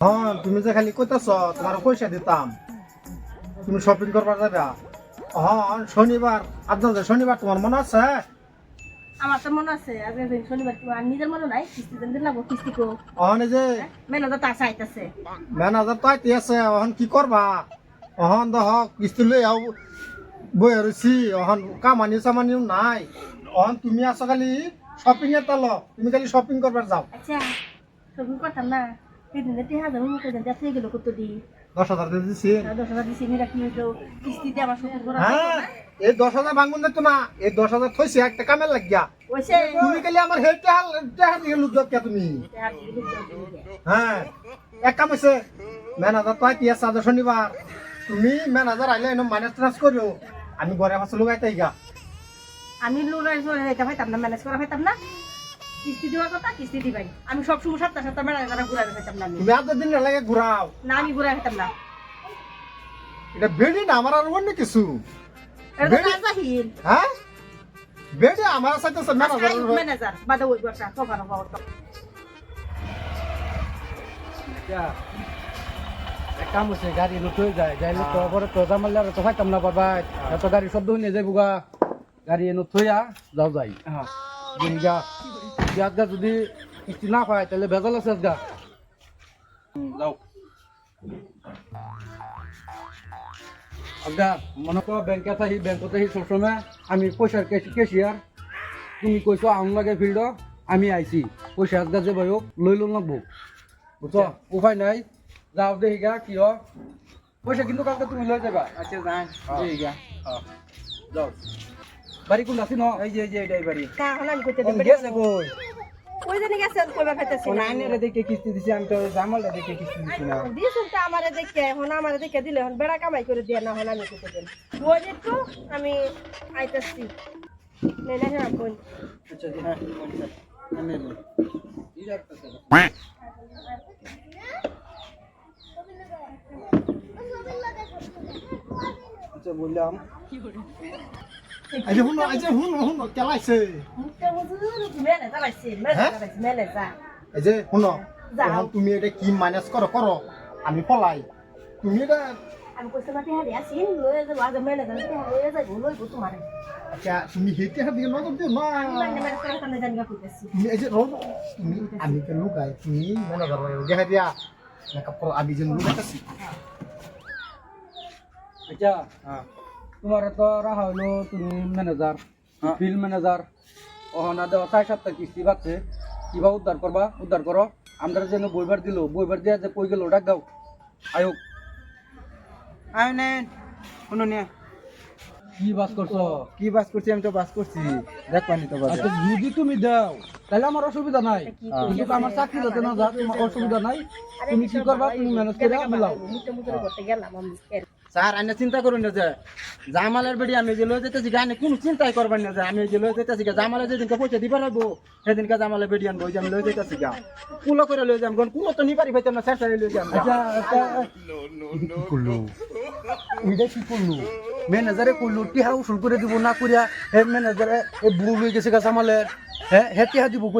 হ্যাঁ তুমি যে খালি কইতাছ তোমার পয়সা দিতাম তুমি শপিং করবার যাবে। হ্যাঁ শনিবার আপনার যে শনিবার তোমার মনে আছে? আমার তো মনে আছে আজকে শনিবার তোমার নিজের মনে নাই কিস্তি দিন লাগবো কিস্তি কো অহন যে ম্যানেজার তা চাইতেছে ম্যানেজার তো আইতে আছে অহন কি করবা? অহন দহ কিস্তি লই আও বই রইছি অহন কামানি সামানিও নাই। অহন তুমি আছো খালি শপিং এর তাল তুমি খালি শপিং করবার যাও। আচ্ছা শপিং করতাম না সেদিন ৩০০০ মুখে দেন যা থেকে গেল কত দি ১০,০০০ দিয়ে দিছি। ১০,০০০ দিছি নিরা কি হইতো কিস্তিতে আমার শপিং করা হ্যাঁ এই ১০,০০০ ভাঙুন দেখতো না এই 10,000 থইছে একটা কামের লাগিয়া। ওইছে তুমি খালি আমার হেড টাকা দিয়ে লুজত কে তুমি। হ্যাঁ এক কাম হইছে ম্যানেজার তো আইতে আছে আজ শনিবার তুমি ম্যানেজার আইলে এনে মাইনাস ট্রান্স করিও আমি ঘরে ফাঁসে লুগাইতে গা। আমি লুরাই এটা পাইতাম না ম্যানেজ করা পাইতাম না কিস্তি দেওয়ার কথা কিস্তি দিবাই আমি সব সময় সাতটা সাতটা ম্যানেজার ঘুরাই পাইতাম না তুমি আজ দিন লাগে ঘুরাও না আমি ঘুরাই পাইতাম না এটা বেডি না আমার আর অন্য কিছু। এটা তো রাজাহীন হ্যাঁ বেডি আমার সাথে ম্যানেজার ম্যানেজার বাদে ওই বসা সবার বাবা এক কাম হচ্ছে গাড়ি লুট হয়ে যায় যাই লুট পরে তো জামাল তো খাইতাম না পারবা এত গাড়ি শব্দ নিয়ে যাইব গা গাড়ি এনে থইয়া যাও যাই গা ইয়াত গা যদি কিস্তি না পায় তাহলে ভেজাল আছে গা যাও আজ্ঞা মনে করো ব্যাংকে থাকি ব্যাংকতে থাকি সবসময় আমি পয়সার কেশিয়ার তুমি কইছো আউন লাগে ফিল্ড আমি আইছি পয়সা আজগা যে ভাই হোক লই লো লাগবো বুঝছো উপায় নাই যাও দেখি গা কি হয় পয়সা কিন্তু কালকে তুমি লই যাবা। আচ্ছা যাই ঠিক গা যাও বাড়ি কোন আছি ন এই যে এটাই বাড়ি কা হলান কইতে কোন দেবে গেছে কই ওই জানি গেছে কইবা পাইতাছি কোন আইনের দেখে কিস্তি দিছি আমি তো জামালটা দেখে কিস্তি দিছি না দিছুন তো আমারে দেখে এখন আমারে দেখে দিলে এখন বেড়া কামাই করে দিয়ে না হন আমি কইতে দেন ওই একটু আমি আইতাছি নে না না কোন আচ্ছা হ্যাঁ আমি আচ্ছা বললাম এই যে হুন কেলাইছে মুখটা বুঝুন মেলে চালাইছে মেলে যা এই যে হুন যাও। এখন তুমি এটা কি মাইনাস করো আমি পলাই তুমি এটা আমি কইতে না হারি আসিন লয়ে যাব আজ মেলে যা লয়ে যাব লই গো তোমারে আচ্ছা তুমি হেঁটে হাত দিয়ে নজর দিও না। মানে মানে করে কানে জানি কইতেছি তুমি এই যে রোজ তুমি আমি তো লুকাই তুমি মনে করো দেখা দিয়া না কাপড় আমি যে লুকাইতেছি। আচ্ছা হ্যাঁ তোমার তো রাহা হলো তুমি ম্যানেজার ফিল্ড ম্যানেজার ওহনা দেওয়া ৬-৭টা কিস্তি বাড়ছে কিবা উদ্ধার করো আমরা যেন বইবার দিল বইবার দিয়া যে কই গেল ডাক দাও আয়োগ আয় নেন শুনো নিয়ে কি বাস করছো কি বাস করছি আমি তো বাস করছি দেখ পানি তো বাজে আচ্ছা যদি তুমি দাও তাহলে আমার অসুবিধা নাই কিন্তু আমার চাকরি যাতে না যা তোমার অসুবিধা নাই তুমি কি করবা তুমি ম্যানেজ করে মিলাও মুখটা মুখে করতে গেলাম আমি স্যার আইনে চিন্তা করুন না যে জামালের বেড়ি আমি যে লয়ে যেতেছি গানে কোনো চিন্তাই করবেন না যে আমি যে লয়ে যেতেছি জামালে যেদিনকে পয়সা দিবার লাগবো সেদিনকে জামালে বেড়ি আনবো যে আমি লয়ে যেতেছি গা কুলো করে লয়ে যাম কুলো তো নিবারি পাইতাম না স্যার লয়ে যাম আচ্ছা কি করলো এটা কি করলো ম্যানেজারে করলো টিহা উসুল করে দিব না করিয়া হে ম্যানেজারে বুড়ো লয়ে গেছে গা জামালের হ্যাঁ হে টিহা দিব